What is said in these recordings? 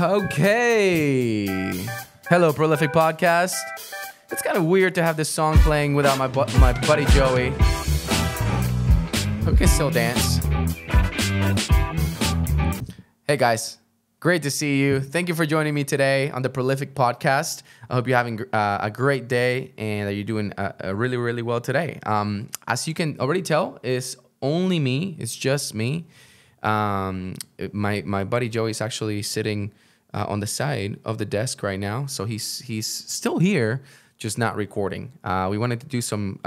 Okay. Hello, Prolific Podcast. It's kind of weird to have this song playing without my buddy Joey. But we can still dance. Hey guys, great to see you. Thank you for joining me today on the Prolific Podcast. I hope you're having a great day and that you're doing really, really well today. As you can already tell, it's only me. It's just me. My buddy Joey is actually sitting on the side of the desk right now, so he's still here, just not recording. We wanted to do some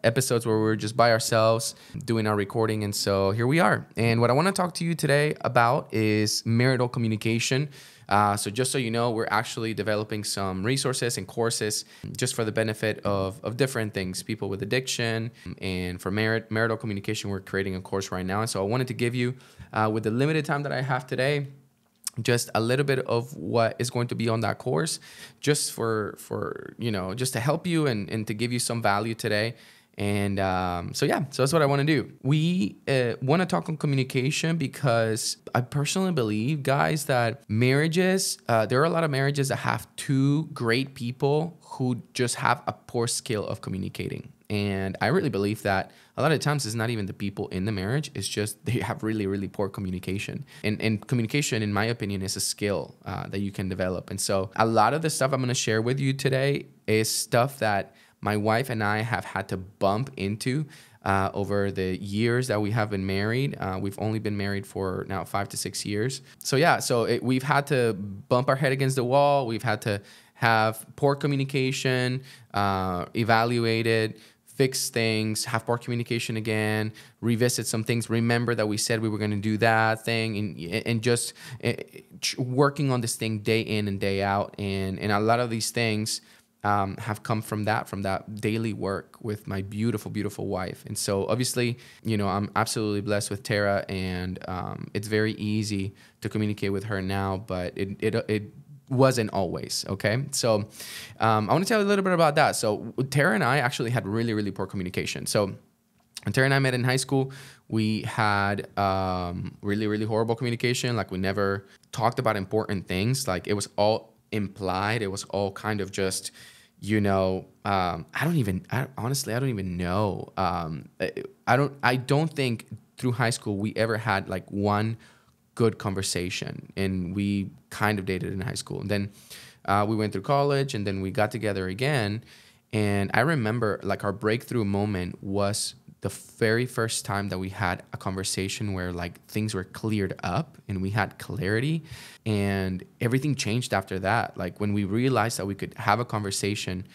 episodes where we were just by ourselves doing our recording, and so here we are. And what I want to talk to you today about is marital communication. So just so you know, we're actually developing some resources and courses just for the benefit of different things, people with addiction, and for marital communication, we're creating a course right now. And so I wanted to give you, with the limited time that I have today, just a little bit of what is going to be on that course, just for just to help you and to give you some value today. And so that's what I want to do. We want to talk on communication because I personally believe, guys, that marriages, there are a lot of marriages that have two great people who just have a poor skill of communicating. And I really believe that a lot of times it's not even the people in the marriage. It's just they have really, really poor communication. And communication, in my opinion, is a skill that you can develop. And so a lot of the stuff I'm going to share with you today is stuff that my wife and I have had to bump into over the years that we have been married. We've only been married for now 5 to 6 years. We've had to bump our head against the wall. We've had to have poor communication, evaluated, fix things, have poor communication again, revisit some things, remember that we said we were going to do that thing, and just working on this thing day in and day out. And a lot of these things have come from that daily work with my beautiful, beautiful wife. And so obviously, I'm absolutely blessed with Tara, and it's very easy to communicate with her now, but it wasn't always, okay? So I want to tell you a little bit about that. So Tara and I actually had really, really poor communication. So when Tara and I met in high school, we had really, really horrible communication. Like, we never talked about important things. Like, it was all implied. It was all kind of just, I don't even know. I don't think through high school we ever had like one good conversation, and we kind of dated in high school. And then we went through college, and then we got together again. And I remember like our breakthrough moment was the very first time that we had a conversation where like things were cleared up and we had clarity, and everything changed after that. Like, when we realized that we could have a conversation,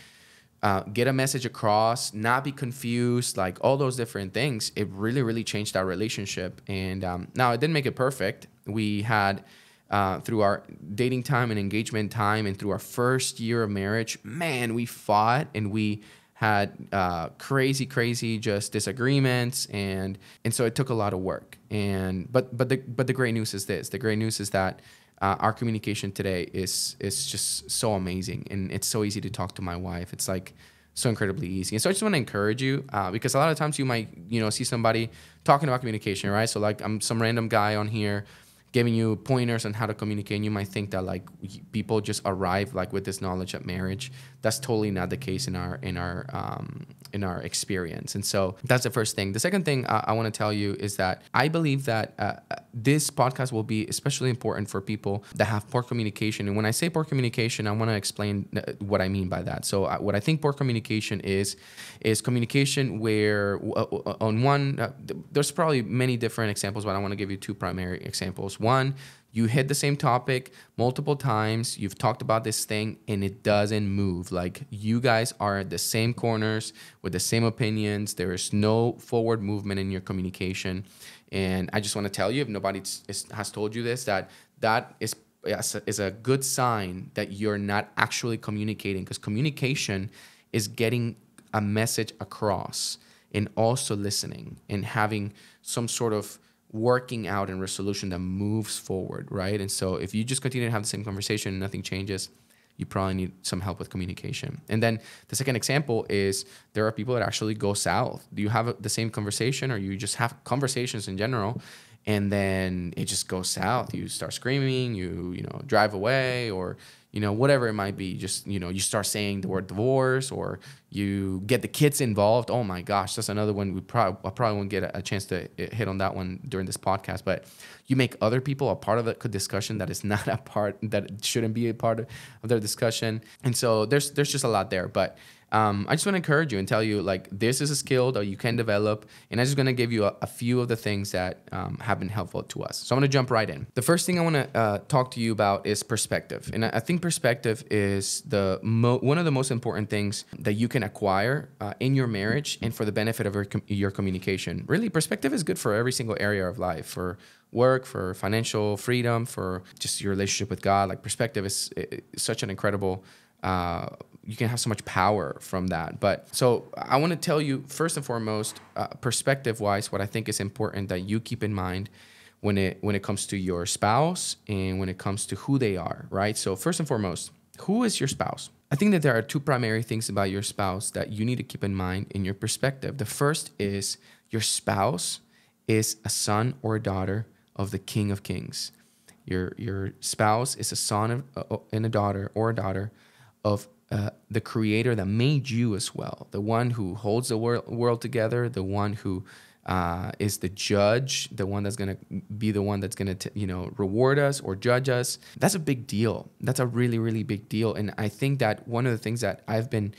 get a message across, not be confused, like all those different things, it really, really changed our relationship. And now it didn't make it perfect. We had, through our dating time and engagement time and through our first year of marriage, man, we fought and we had crazy just disagreements, and so it took a lot of work. And but the great news is this: the great news is that our communication today is just so amazing, and it's so easy to talk to my wife. It's like so incredibly easy. And so I just want to encourage you, because a lot of times you might see somebody talking about communication, right? So like, I'm some random guy on here giving you pointers on how to communicate, and you might think that like people just arrive like with this knowledge at marriage. That's totally not the case in our experience. And so that's the first thing. The second thing I want to tell you is that I believe that this podcast will be especially important for people that have poor communication. And when I say poor communication, I want to explain what I mean by that. So what I think poor communication is communication where there's probably many different examples, but I want to give you two primary examples. One, you hit the same topic multiple times. You've talked about this thing and it doesn't move. Like, you guys are at the same corners with the same opinions. There is no forward movement in your communication. And I just want to tell you, if nobody has told you this, that is a good sign that you're not actually communicating, because communication is getting a message across and also listening and having some sort of working out and resolution that moves forward, right? And so if you just continue to have the same conversation and nothing changes, you probably need some help with communication. And then the second example is there are people that actually go south. Do you have the same conversation, or you just have conversations in general and then it just goes south. You start screaming, you know, drive away, or, you know, whatever it might be. Just, you know, you start saying the word divorce, or you get the kids involved. Oh my gosh, that's another one. I probably won't get a chance to hit on that one during this podcast, but you make other people a part of the discussion that is not a part, that shouldn't be a part of their discussion. And so there's just a lot there, but I just want to encourage you and tell you, like, this is a skill that you can develop. And I'm just going to give you a few of the things that have been helpful to us. So I'm going to jump right in. The first thing I want to talk to you about is perspective. And I think perspective is one of the most important things that you can acquire in your marriage and for the benefit of your communication. Really, perspective is good for every single area of life, for work, for financial freedom, for just your relationship with God. Like, perspective is such an incredible you can have so much power from that. But so I want to tell you, first and foremost, perspective-wise, what I think is important that you keep in mind when it comes to your spouse and when it comes to who they are, right? So first and foremost, who is your spouse? I think that there are two primary things about your spouse that you need to keep in mind in your perspective. The first is your spouse is a son or a daughter of the King of Kings. Your spouse is a son and a daughter of the Creator that made you as well, the one who holds the world together, the one who is the judge, the one that's going to be the one that's going to reward us or judge us. That's a big deal. That's a really, really big deal. And I think that one of the things that I've been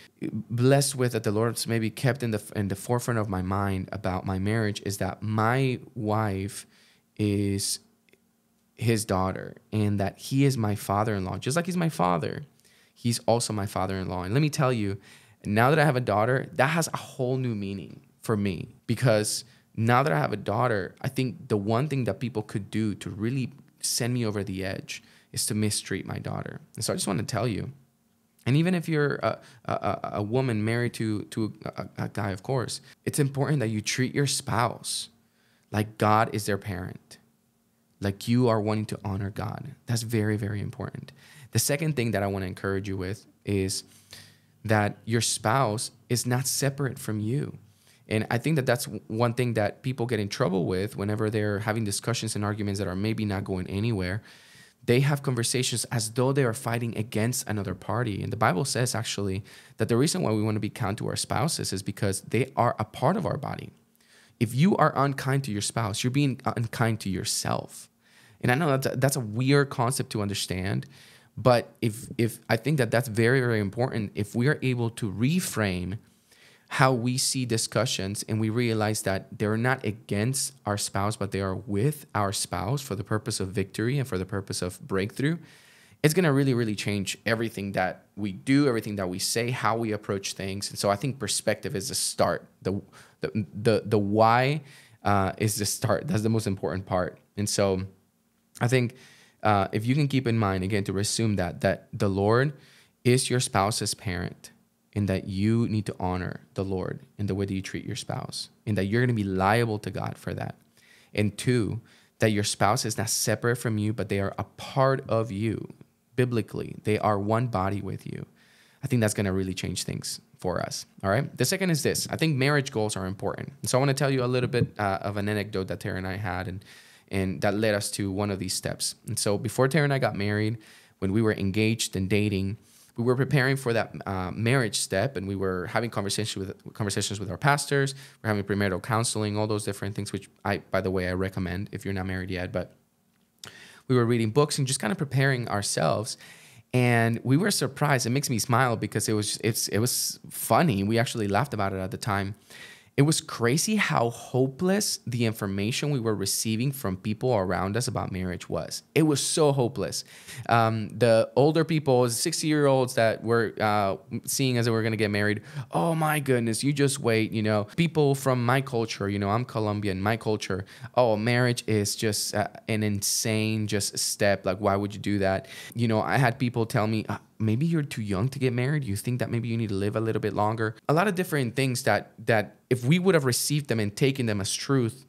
blessed with, that the Lord's maybe kept in the forefront of my mind about my marriage, is that my wife is his daughter, and that he is my father-in-law. Just like he's my father, he's also my father-in-law. And let me tell you, now that I have a daughter, that has a whole new meaning for me, because now that I have a daughter, I think the one thing that people could do to really send me over the edge is to mistreat my daughter. And so I just want to tell you, and even if you're a woman married to a guy, of course, it's important that you treat your spouse like God is their parent, like you are wanting to honor God. That's very, very important. The second thing that I want to encourage you with is that your spouse is not separate from you. And I think that that's one thing that people get in trouble with whenever they're having discussions and arguments that are maybe not going anywhere. They have conversations as though they are fighting against another party. And the Bible says, actually, that the reason why we want to be kind to our spouses is because they are a part of our body. If you are unkind to your spouse, you're being unkind to yourself. And I know that's a weird concept to understand, but if I think that that's very, very important, if we are able to reframe how we see discussions and we realize that they're not against our spouse, but they are with our spouse for the purpose of victory and for the purpose of breakthrough, it's going to really, really change everything that we do, everything that we say, how we approach things. And so I think perspective is the start. The why is the start. That's the most important part. And so I think if you can keep in mind, again, to assume that the Lord is your spouse's parent, and that you need to honor the Lord in the way that you treat your spouse, and that you're going to be liable to God for that. And two, that your spouse is not separate from you, but they are a part of you. Biblically, they are one body with you. I think that's going to really change things for us. All right. The second is this. I think marriage goals are important. And so I want to tell you a little bit of an anecdote that Tara and I had, and that led us to one of these steps. And so before Tara and I got married, when we were engaged and dating, we were preparing for that marriage step, and we were having conversations with our pastors. We're having premarital counseling, all those different things, which by the way, I recommend if you're not married yet. But we were reading books and just kind of preparing ourselves. And we were surprised. It makes me smile because it was funny. We actually laughed about it at the time. It was crazy how hopeless the information we were receiving from people around us about marriage was. It was so hopeless. The older people, 60-year-olds that were seeing as they were going to get married, oh my goodness, you just wait, People from my culture, I'm Colombian, my culture, oh, marriage is just an insane just step. Like, why would you do that? I had people tell me, maybe you're too young to get married. You think that maybe you need to live a little bit longer. A lot of different things that if we would have received them and taken them as truth,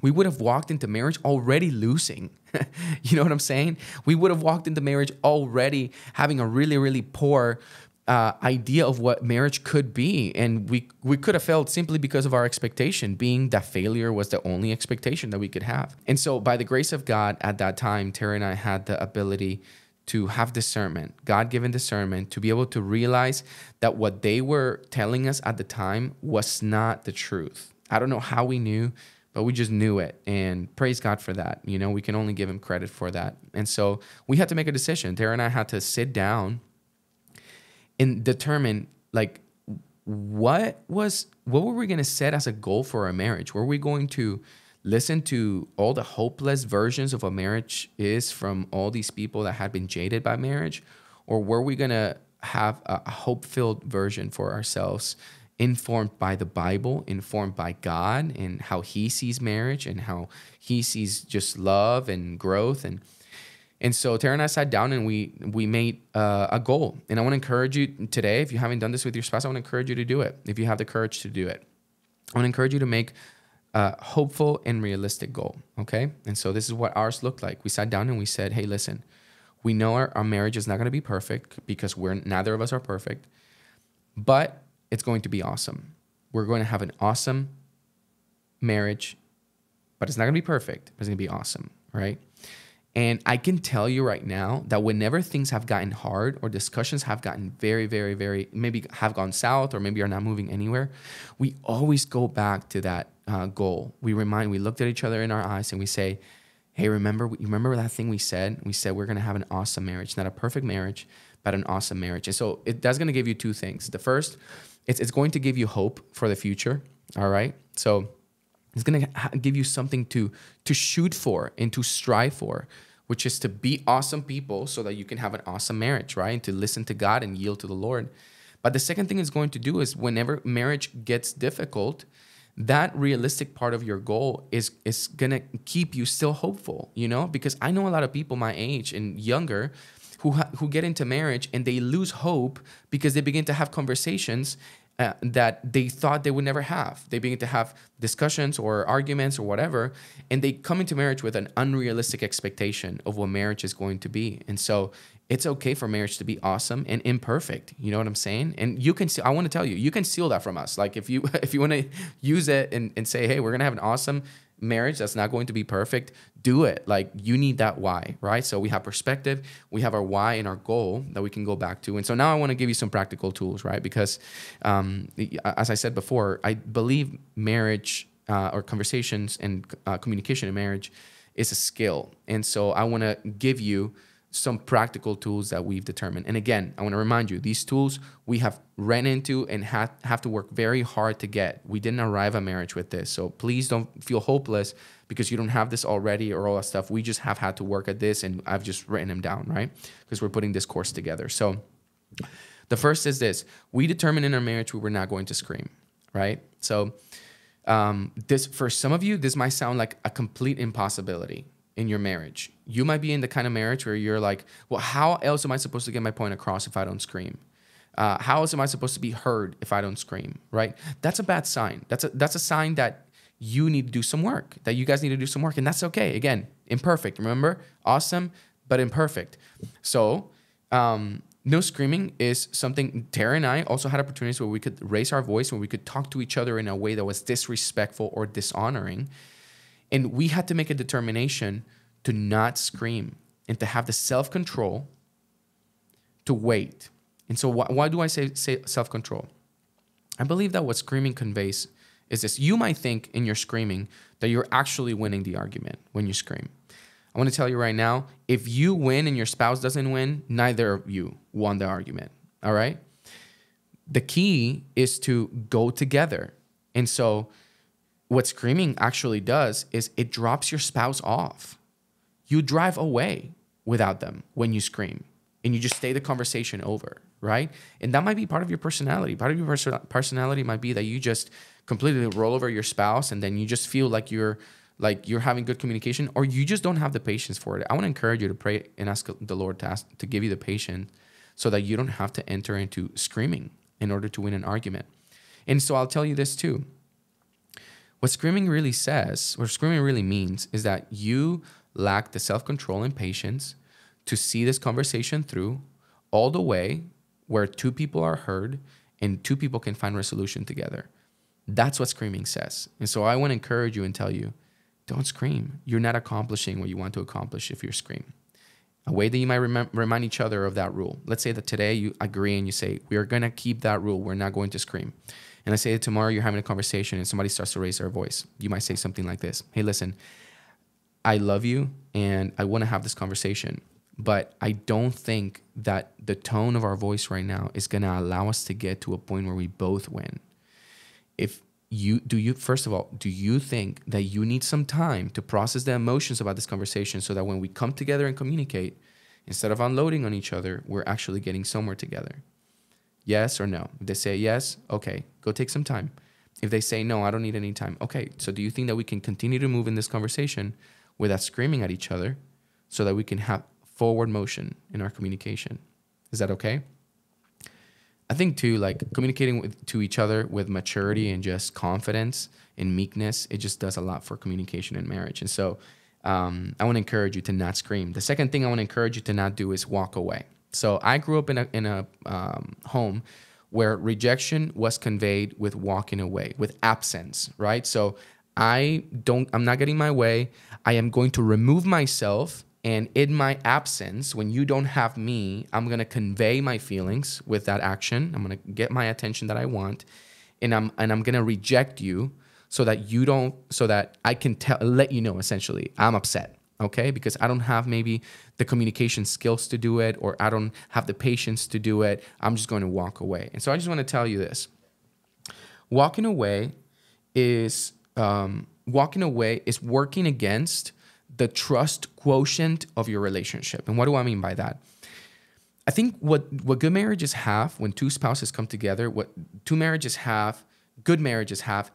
we would have walked into marriage already losing. You know what I'm saying? We would have walked into marriage already having a really, really poor idea of what marriage could be. And we could have failed simply because of our expectation, being that failure was the only expectation that we could have. And so by the grace of God at that time, Terry and I had the ability to have discernment, God-given discernment, to be able to realize that what they were telling us at the time was not the truth. I don't know how we knew, but we just knew it. And praise God for that. You know, we can only give him credit for that. And so we had to make a decision. Terry and I had to sit down and determine, like, what were we going to set as a goal for our marriage? Were we going to listen to all the hopeless versions of what marriage is from all these people that had been jaded by marriage? Or were we going to have a hope-filled version for ourselves, informed by the Bible, informed by God and how he sees marriage and how he sees just love and growth? And so Tara and I sat down and we made a goal. And I want to encourage you today, if you haven't done this with your spouse, I want to encourage you to do it. If you have the courage to do it, I want to encourage you to make a hopeful and realistic goal, okay? And so this is what ours looked like. We sat down and we said, hey, listen, we know our marriage is not going to be perfect because neither of us are perfect, but it's going to be awesome. We're going to have an awesome marriage, but it's not going to be perfect, but it's going to be awesome, right? And I can tell you right now that whenever things have gotten hard or discussions have gotten very, very, very, maybe have gone south or maybe are not moving anywhere, we always go back to that goal. We looked at each other in our eyes and we say, hey, remember that thing we said? We said we're going to have an awesome marriage, not a perfect marriage, but an awesome marriage. And so that's going to give you two things. The first, it's going to give you hope for the future, all right? So it's going to give you something to shoot for and to strive for, which is to be awesome people so that you can have an awesome marriage, right? And to listen to God and yield to the Lord. But the second thing it's going to do is whenever marriage gets difficult, that realistic part of your goal is going to keep you still hopeful, you know? Because I know a lot of people my age and younger who get into marriage and they lose hope because they begin to have conversations that they thought they would never have. They begin to have discussions or arguments or whatever, and they come into marriage with an unrealistic expectation of what marriage is going to be. And so it's okay for marriage to be awesome and imperfect. You know what I'm saying? And you can, I want to tell you, you can steal that from us. Like if you want to use it and say, hey, we're going to have an awesome marriage that's not going to be perfect, do it. Like you need that why, right? So we have perspective, we have our why and our goal that we can go back to. And so now I want to give you some practical tools, right? Because as I said before, I believe marriage or conversations and communication in marriage is a skill. And so I want to give you some practical tools that we've determined. And again, I want to remind you, these tools we have ran into and have to work very hard to get. We didn't arrive at marriage with this. So please don't feel hopeless because you don't have this already or all that stuff. We just have had to work at this and I've just written them down, right? Because we're putting this course together. So the first is this. We determined in our marriage we were not going to scream, right? So this, for some of you, this might sound like a complete impossibility in your marriage. You might be in the kind of marriage where you're like, well, how else am I supposed to get my point across if I don't scream? How else am I supposed to be heard if I don't scream, right? That's a bad sign. That's a sign that you need to do some work, that you guys need to do some work. And that's okay. Again, imperfect. Remember, awesome, but imperfect. So no screaming is something Tara and I also had opportunities where we could raise our voice, where we could talk to each other in a way that was disrespectful or dishonoring. And we had to make a determination to not scream and to have the self-control to wait. And so why do I say self-control? I believe that what screaming conveys is this. You might think in your screaming that you're actually winning the argument when you scream. I want to tell you right now, if you win and your spouse doesn't win, neither of you won the argument, all right? The key is to go together. And so what screaming actually does is it drops your spouse off. You drive away without them when you scream and you just stay the conversation over, right? And that might be part of your personality. Part of your personality might be that you just completely roll over your spouse and then you just feel like you're having good communication, or you just don't have the patience for it. I want to encourage you to pray and ask the Lord to give you the patience so that you don't have to enter into screaming in order to win an argument. And so I'll tell you this too. What screaming really says, what screaming really means, is that you lack the self-control and patience to see this conversation through all the way where two people are heard and two people can find resolution together. That's what screaming says. And so I want to encourage you and tell you, don't scream. You're not accomplishing what you want to accomplish if you scream. A way that you might remind each other of that rule. Let's say that today you agree and you say, we are going to keep that rule. We're not going to scream. And let's say that tomorrow you're having a conversation and somebody starts to raise their voice. You might say something like this. Hey, listen, I love you and I want to have this conversation, but I don't think that the tone of our voice right now is going to allow us to get to a point where we both win. First of all, do you think that you need some time to process the emotions about this conversation so that when we come together and communicate, instead of unloading on each other, we're actually getting somewhere together? Yes or no? If they say yes, okay, go take some time. If they say no, I don't need any time. Okay, so do you think that we can continue to move in this conversation without screaming at each other so that we can have forward motion in our communication? Is that okay? I think too, like communicating to each other with maturity and just confidence and meekness, it just does a lot for communication in marriage. And so I want to encourage you to not scream. The second thing I want to encourage you to not do is walk away. So I grew up in a home where rejection was conveyed with walking away, with absence, right? So I'm not getting my way. I am going to remove myself. And in my absence, when you don't have me, I'm going to convey my feelings with that action. I'm going to get my attention that I want. And I'm going to reject you so that I can let you know, essentially, I'm upset. Okay? Because I don't have maybe the communication skills to do it, or I don't have the patience to do it. I'm just going to walk away. And so I just want to tell you this. Walking away is working against the trust quotient of your relationship. And what do I mean by that? I think what good marriages have, when two spouses come together, what good marriages have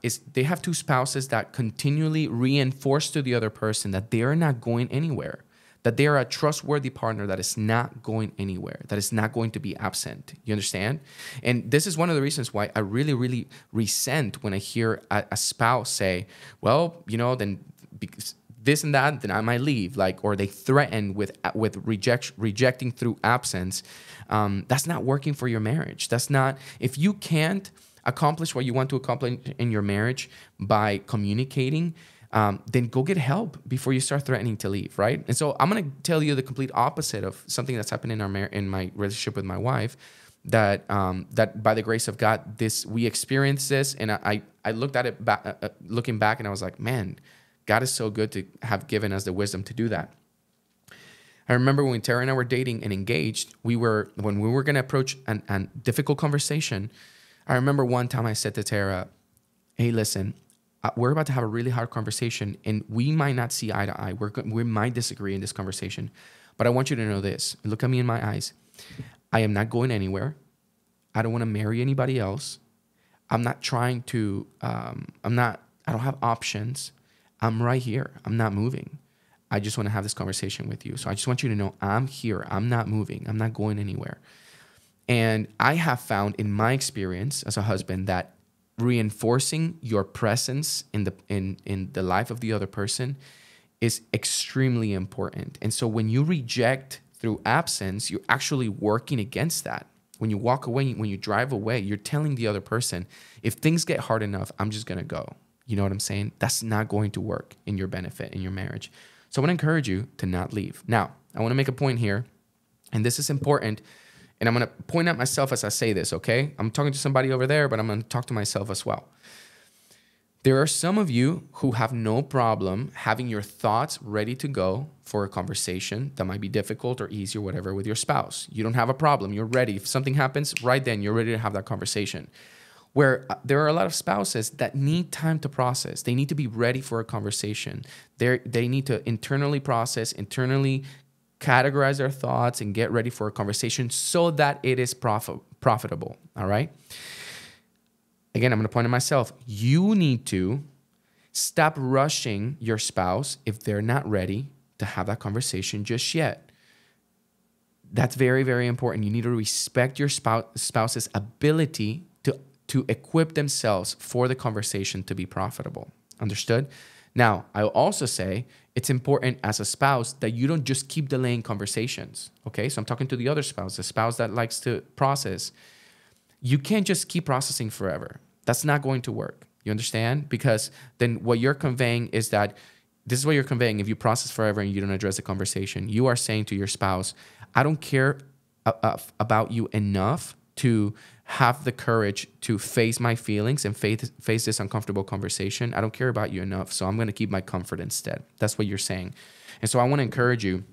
is they have two spouses that continually reinforce to the other person that they are not going anywhere, that they are a trustworthy partner that is not going anywhere, that is not going to be absent. You understand? And this is one of the reasons why I really, really resent when I hear a spouse say, well, then because this and that, then I might leave, or they threaten with rejecting through absence. That's not working for your marriage. That's not, if you can't accomplish what you want to accomplish in your marriage by communicating, then go get help before you start threatening to leave, right? And so I'm going to tell you the complete opposite of something that's happened in my relationship with my wife. That by the grace of God, we experienced this, and I looked at it looking back, and I was like, man, God is so good to have given us the wisdom to do that. I remember when Tara and I were dating and engaged, when we were going to approach a difficult conversation, I remember one time I said to Tara, hey, listen, we're about to have a really hard conversation, and we might not see eye to eye. We might disagree in this conversation, but I want you to know this. Look at me in my eyes. I am not going anywhere. I don't want to marry anybody else. I'm not trying to, I don't have options. I'm right here. I'm not moving. I just want to have this conversation with you. So I just want you to know I'm here. I'm not moving. I'm not going anywhere. And I have found in my experience as a husband that reinforcing your presence in the life of the other person is extremely important. And so when you reject through absence, you're actually working against that. When you walk away, when you drive away, you're telling the other person, if things get hard enough, I'm just going to go. You know what I'm saying? That's not going to work in your benefit, in your marriage. So I want to encourage you to not leave. Now, I want to make a point here, and this is important, and I'm going to point at myself as I say this, okay? I'm talking to somebody over there, but I'm going to talk to myself as well. There are some of you who have no problem having your thoughts ready to go for a conversation that might be difficult or easy or whatever with your spouse. You don't have a problem. You're ready. If something happens, right then, you're ready to have that conversation. Where there are a lot of spouses that need time to process. They need to be ready for a conversation. They need to internally process, internally categorize their thoughts, and get ready for a conversation so that it is profitable, all right? Again, I'm going to point at myself. You need to stop rushing your spouse if they're not ready to have that conversation just yet. That's very, very important. You need to respect your spouse's ability to equip themselves for the conversation to be profitable. Understood? Now, I'll also say, it's important as a spouse that you don't just keep delaying conversations. Okay, so I'm talking to the other spouse, the spouse that likes to process. You can't just keep processing forever. That's not going to work. You understand? Because then what you're conveying is that this is what you're conveying. If you process forever and you don't address the conversation, you are saying to your spouse, I don't care about you enough to have the courage to face my feelings and face this uncomfortable conversation. I don't care about you enough, so I'm going to keep my comfort instead. That's what you're saying. And so I want to encourage you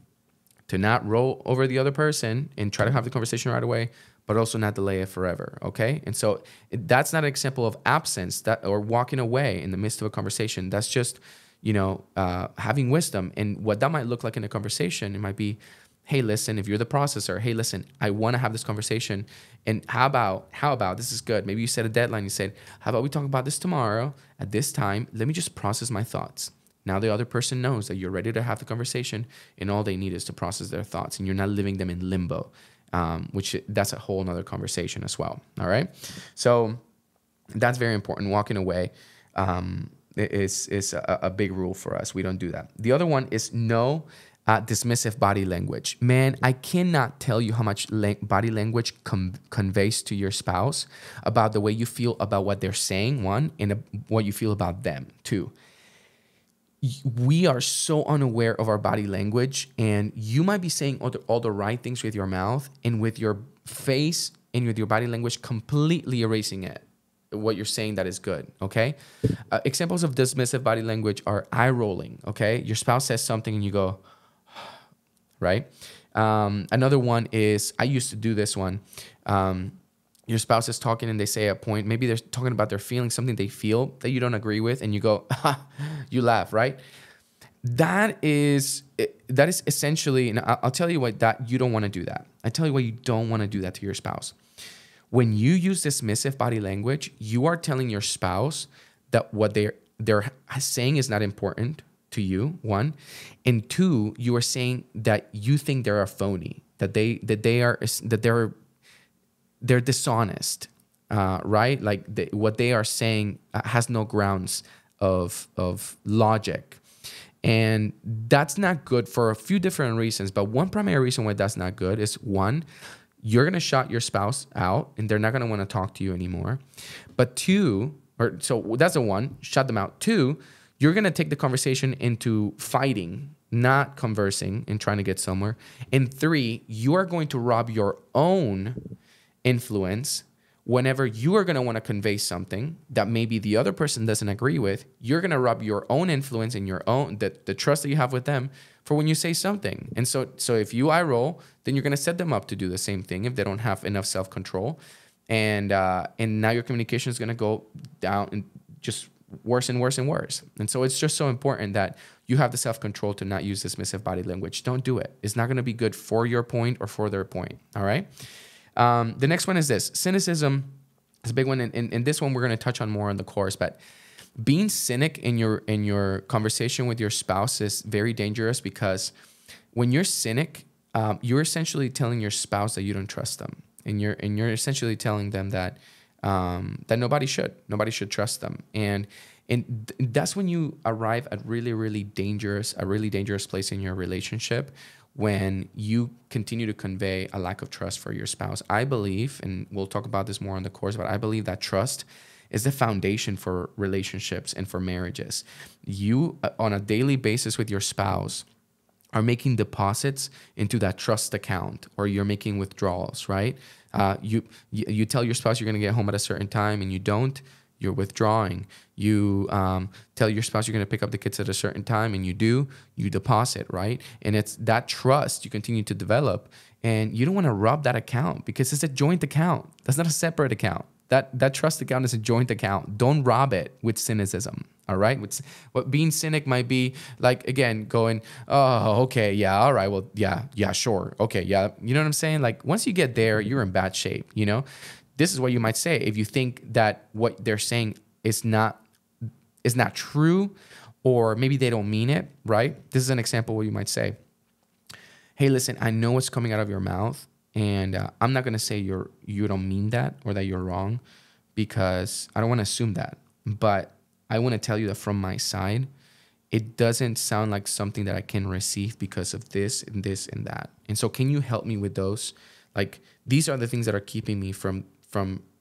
to not roll over the other person and try to have the conversation right away, but also not delay it forever, okay? And so that's not an example of absence or walking away in the midst of a conversation. That's just, having wisdom. And what that might look like in a conversation, it might be, hey, listen, if you're the processor, hey, listen, I want to have this conversation. And how about, this is good. Maybe you set a deadline. You said, how about we talk about this tomorrow at this time? Let me just process my thoughts. Now the other person knows that you're ready to have the conversation and all they need is to process their thoughts and you're not leaving them in limbo, which that's a whole nother conversation as well. All right. So that's very important. Walking away is a big rule for us. We don't do that. The other one is no dismissive body language. Man, I cannot tell you how much body language conveys to your spouse about the way you feel about what they're saying, one, and what you feel about them, two. We are so unaware of our body language, and you might be saying all the right things with your mouth and with your face and with your body language completely erasing it, what you're saying that is good, okay? Examples of dismissive body language are eye rolling, okay? Your spouse says something and you go, right? Another one is, I used to do this one. Your spouse is talking and they say a point, maybe they're talking about their feelings, something they feel that you don't agree with, and you go, you laugh, right? That is essentially, and I'll tell you what, that you don't want to do that. I tell you why you don't want to do that to your spouse. When you use dismissive body language, you are telling your spouse that what they're saying is not important to you, one, and two, you are saying that you think they're a phony, that they're dishonest, right? Like what they are saying has no grounds of logic. And that's not good for a few different reasons. But one primary reason why that's not good is, one, you're going to shut your spouse out and they're not going to want to talk to you anymore. But two, so that's a one, shut them out. Two, you're going to take the conversation into fighting, not conversing and trying to get somewhere. And three, you are going to rob your own influence whenever you are going to want to convey something that maybe the other person doesn't agree with. You're going to rob your own influence and your own the trust that you have with them for when you say something. And so if you eye roll, then you're going to set them up to do the same thing if they don't have enough self-control, and now your communication is going to go down and just worse and worse and worse. And so it's just so important that you have the self-control to not use dismissive body language. Don't do it. It's not going to be good for your point or for their point. All right. The next one is this. Cynicism is a big one. And this one we're going to touch on more in the course, but being cynic in your conversation with your spouse is very dangerous, because when you're cynic, you're essentially telling your spouse that you don't trust them. And you're essentially telling them that nobody should trust them. And that's when you arrive at a really dangerous place in your relationship, when you continue to convey a lack of trust for your spouse. I believe, and we'll talk about this more in the course, but I believe that trust is the foundation for relationships and for marriages. You, on a daily basis with your spouse, are making deposits into that trust account, or you're making withdrawals, right? You tell your spouse you're going to get home at a certain time and you don't, you're withdrawing. You tell your spouse you're going to pick up the kids at a certain time and you do, you deposit, right? And it's that trust you continue to develop, and you don't want to rob that account because it's a joint account. That's not a separate account. That trust account is a joint account. Don't rob it with cynicism, all right? What being cynic might be like, again, going, oh, okay, yeah, all right, well, yeah, sure, okay, yeah. You know what I'm saying? Like, once you get there, you're in bad shape, you know? This is what you might say if you think that what they're saying is not true, or maybe they don't mean it, right? This is an example what you might say. Hey, listen, I know what's coming out of your mouth, and I'm not going to say you don't mean that or that you're wrong, because I don't want to assume that. But I want to tell you that from my side, it doesn't sound like something that I can receive because of this and this and that. And so can you help me with those? Like, these are the things that are keeping me from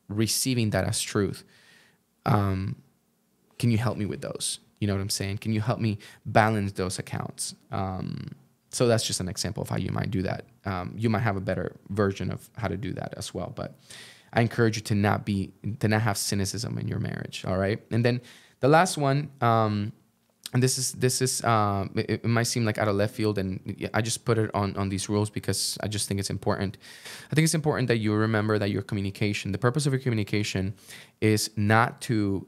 receiving that as truth. Can you help me with those? You know what I'm saying? Can you help me balance those accounts? So that's just an example of how you might do that. You might have a better version of how to do that as well. But I encourage you to not have cynicism in your marriage. All right. And then the last one, and this is it might seem like out of left field, and I just put it on these rules because I just think it's important. I think it's important that you remember that your communication, the purpose of your communication is not to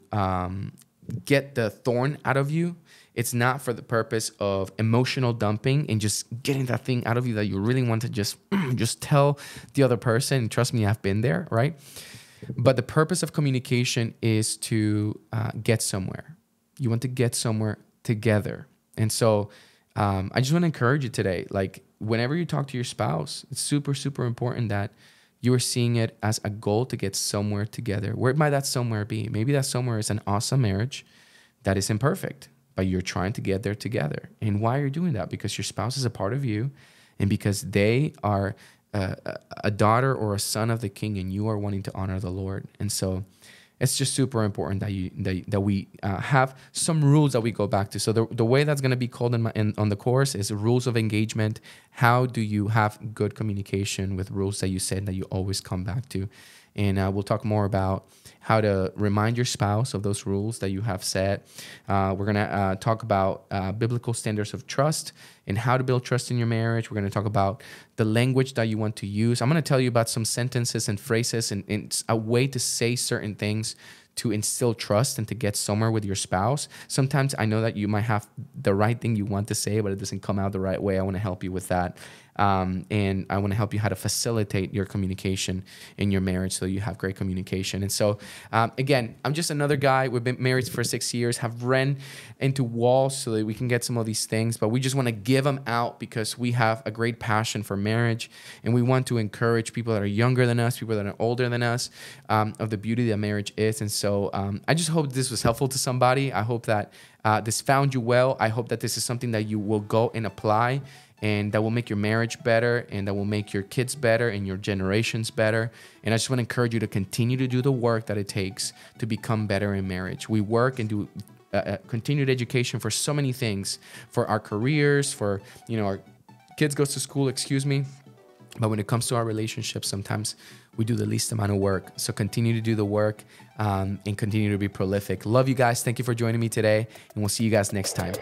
get the thorn out of you. It's not for the purpose of emotional dumping and just getting that thing out of you that you really want to just tell the other person. And trust me, I've been there, right? But the purpose of communication is to get somewhere. You want to get somewhere together. And so I just want to encourage you today, like whenever you talk to your spouse, it's super, super important that you are seeing it as a goal to get somewhere together. Where might that somewhere be? Maybe that somewhere is an awesome marriage that is imperfect, but you're trying to get there together. And why are you doing that? Because your spouse is a part of you, and because they are a daughter or a son of the King, and you are wanting to honor the Lord. And so it's just super important that we have some rules that we go back to. So the way that's going to be called on the course is rules of engagement. How do you have good communication with rules that you said that you always come back to? And we'll talk more about how to remind your spouse of those rules that you have set. We're going to talk about biblical standards of trust and how to build trust in your marriage. We're going to talk about the language that you want to use. I'm going to tell you about some sentences and phrases and a way to say certain things to instill trust and to get somewhere with your spouse. Sometimes I know that you might have the right thing you want to say, but it doesn't come out the right way. I want to help you with that. And I want to help you how to facilitate your communication in your marriage so you have great communication. And so, again, I'm just another guy. We've been married for 6 years, have ran into walls so that we can get some of these things, but we just want to give them out because we have a great passion for marriage, and we want to encourage people that are younger than us, people that are older than us, of the beauty that marriage is. And so I just hope this was helpful to somebody. I hope that this found you well. I hope that this is something that you will go and apply, and that will make your marriage better, and that will make your kids better and your generations better. And I just want to encourage you to continue to do the work that it takes to become better in marriage. We work and do continued education for so many things, for our careers, for, our kids goes to school, but when it comes to our relationships, sometimes we do the least amount of work. So continue to do the work and continue to be prolific. Love you guys. Thank you for joining me today, and we'll see you guys next time.